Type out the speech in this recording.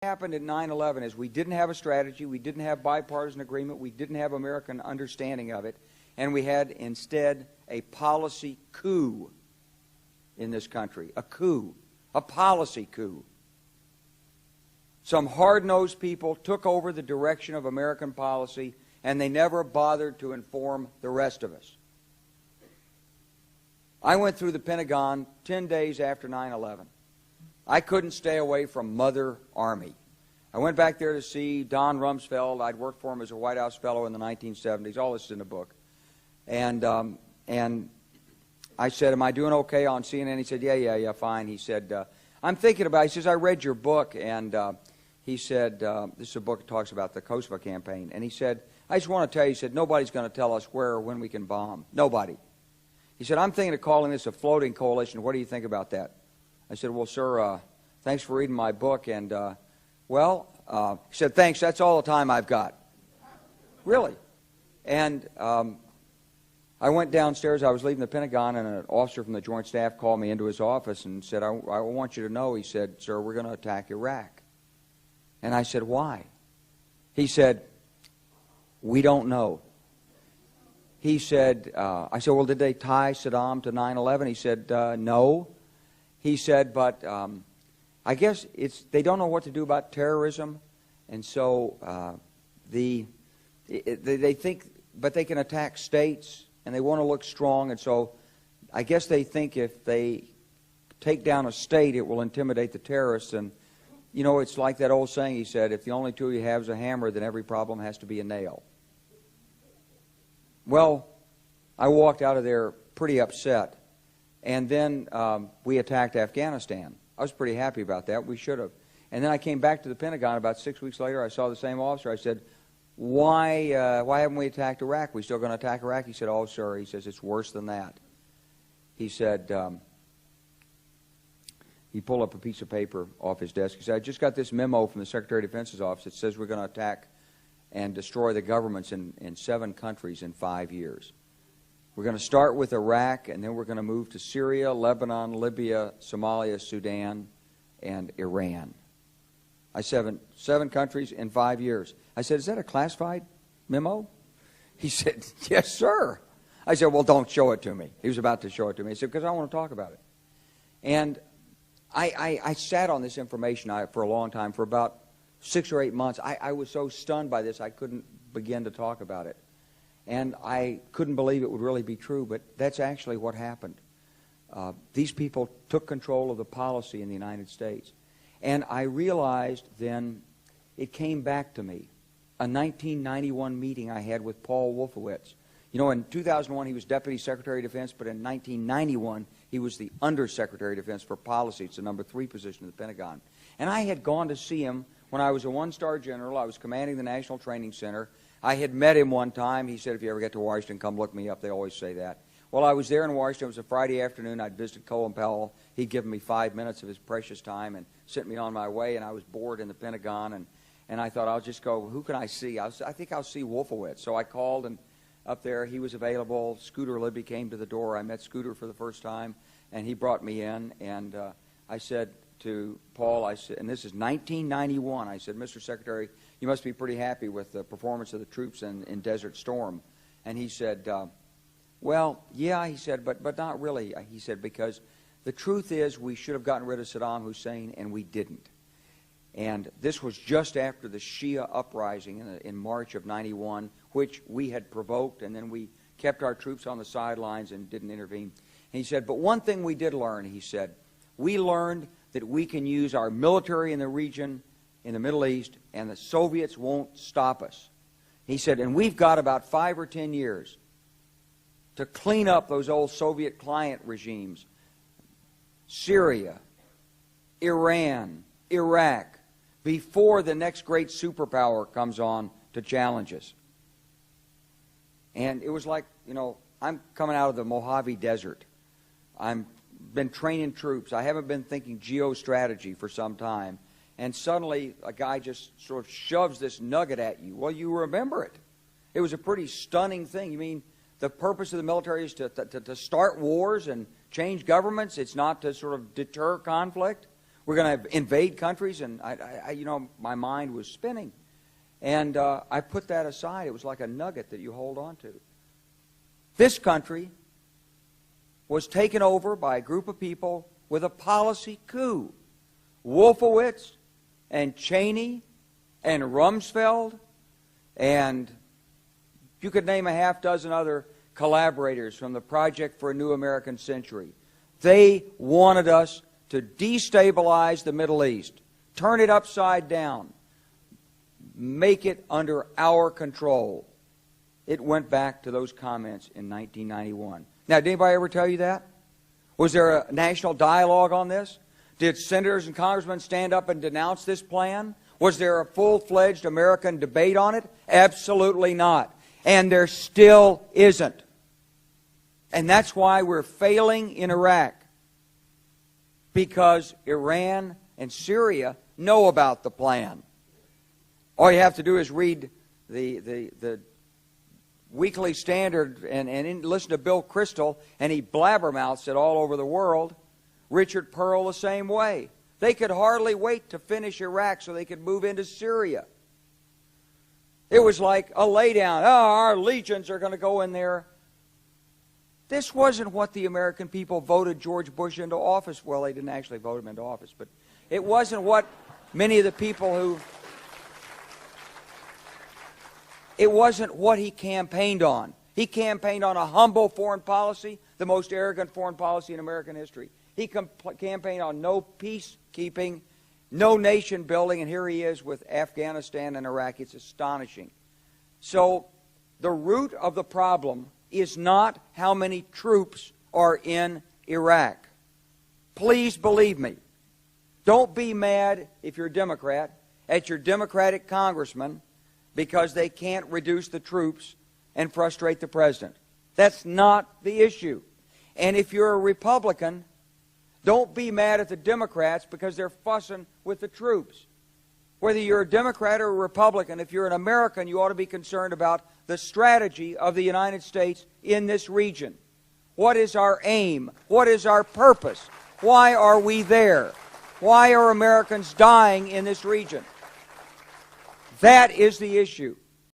happened at 9/11 is we didn't have a strategy, we didn't have bipartisan agreement, we didn't have American understanding of it, and we had instead a policy coup in this country. A coup. A policy coup. Some hard-nosed people took over the direction of American policy, and they never bothered to inform the rest of us. I went through the Pentagon 10 days after 9/11. I couldn't stay away from Mother Army. I went back there to see Don Rumsfeld. I'd worked for him as a White House fellow in the 1970s. All this is in the book. And I said, am I doing okay on CNN? He said, yeah, fine. He said, I'm thinking about it. He says, I read your book. And he said, this is a book that talks about the Kosovo campaign. And he said, I just want to tell you, he said, nobody's going to tell us where or when we can bomb. Nobody. He said, I'm thinking of calling this a floating coalition. What do you think about that? I said, well, sir, thanks for reading my book. And, he said, thanks, that's all the time I've got. Really. And I went downstairs. I was leaving the Pentagon, and an officer from the Joint Staff called me into his office and said, I want you to know, he said, sir, we're going to attack Iraq. And I said, why? He said, we don't know. He said, I said, well, did they tie Saddam to 9/11? He said, no. He said, but I guess they don't know what to do about terrorism, and so they think, but they can attack states, and they want to look strong, and so I guess they think if they take down a state, it will intimidate the terrorists. And you know, it's like that old saying. He said, if the only tool you have is a hammer, then every problem has to be a nail. Well, I walked out of there pretty upset. And then we attacked Afghanistan. I was pretty happy about that. We should have. And then I came back to the Pentagon about 6 weeks later. I saw the same officer. I said, why haven't we attacked Iraq? We still going to attack Iraq? He said, oh, sir. He says, it's worse than that. He said, he pulled up a piece of paper off his desk. He said, I just got this memo from the Secretary of Defense's office that says we're going to attack and destroy the governments in 7 countries in 5 years. We're going to start with Iraq, and then we're going to move to Syria, Lebanon, Libya, Somalia, Sudan, and Iran. I said, 7 countries in 5 years. I said, is that a classified memo? He said, yes, sir. I said, well, don't show it to me. He was about to show it to me. He said, because I want to talk about it. And I sat on this information for a long time, for about 6 or 8 months. I was so stunned by this, I couldn't begin to talk about it. And I couldn't believe it would really be true, but that's actually what happened. These people took control of the policy in the United States. And I realized then, it came back to me, a 1991 meeting I had with Paul Wolfowitz. You know, in 2001 he was Deputy Secretary of Defense, but in 1991 he was the Undersecretary of Defense for Policy. It's the number 3 position in the Pentagon. And I had gone to see him when I was a 1-star general. I was commanding the National Training Center. I had met him one time. He said, if you ever get to Washington, come look me up. They always say that. Well, I was there in Washington. It was a Friday afternoon. I'd visited Colin Powell. He'd given me 5 minutes of his precious time and sent me on my way, and I was bored in the Pentagon, and I thought, I'll just go, who can I see? I think I'll see Wolfowitz. So I called, and up there he was available. Scooter Libby came to the door. I met Scooter for the first time, and he brought me in, and I said to Paul, I said, and this is 1991, I said, Mr. Secretary, you must be pretty happy with the performance of the troops in Desert Storm. And he said, well, yeah, he said, but not really. He said, because the truth is we should have gotten rid of Saddam Hussein, and we didn't. And this was just after the Shia uprising in March of 91, which we had provoked, and then we kept our troops on the sidelines and didn't intervene. And he said, but one thing we did learn, he said, we learned that we can use our military in the region, in the Middle East, and the Soviets won't stop us. He said, and we've got about 5 or 10 years to clean up those old Soviet client regimes. Syria, Iran, Iraq, before the next great superpower comes on to challenge us. And it was like, you know, I'm coming out of the Mojave Desert. I've been training troops. I haven't been thinking geostrategy for some time. And suddenly a guy just sort of shoves this nugget at you. Well, you remember it. It was a pretty stunning thing. You mean the purpose of the military is to start wars and change governments? It's not to sort of deter conflict? We're going to invade countries, and my mind was spinning. And I put that aside. It was like a nugget that you hold on to. This country was taken over by a group of people with a policy coup. Wolfowitz and Cheney and Rumsfeld, and you could name a half dozen other collaborators from the Project for a New American Century. They wanted us to destabilize the Middle East, turn it upside down, make it under our control. It went back to those comments in 1991. Now, did anybody ever tell you that? Was there a national dialogue on this? Did senators and congressmen stand up and denounce this plan? Was there a full-fledged American debate on it? Absolutely not. And there still isn't. And that's why we're failing in Iraq. Because Iran and Syria know about the plan. All you have to do is read the Weekly Standard and listen to Bill Kristol, and he blabbermouths it all over the world. Richard Pearl the same way. They could hardly wait to finish Iraq so they could move into Syria. It was like a laydown. Oh, our legions are going to go in there. This wasn't what the American people voted George Bush into office. Well, they didn't actually vote him into office, but it wasn't what many of the people who... It wasn't what he campaigned on. He campaigned on a humble foreign policy, the most arrogant foreign policy in American history. He campaigned on no peacekeeping, no nation building, and here he is with Afghanistan and Iraq. It's astonishing. So the root of the problem is not how many troops are in Iraq. Please believe me. Don't be mad, if you're a Democrat, at your Democratic congressman because they can't reduce the troops and frustrate the president. That's not the issue. And if you're a Republican, don't be mad at the Democrats because they're fussing with the troops. Whether you're a Democrat or a Republican, if you're an American, you ought to be concerned about the strategy of the United States in this region. What is our aim? What is our purpose? Why are we there? Why are Americans dying in this region? That is the issue.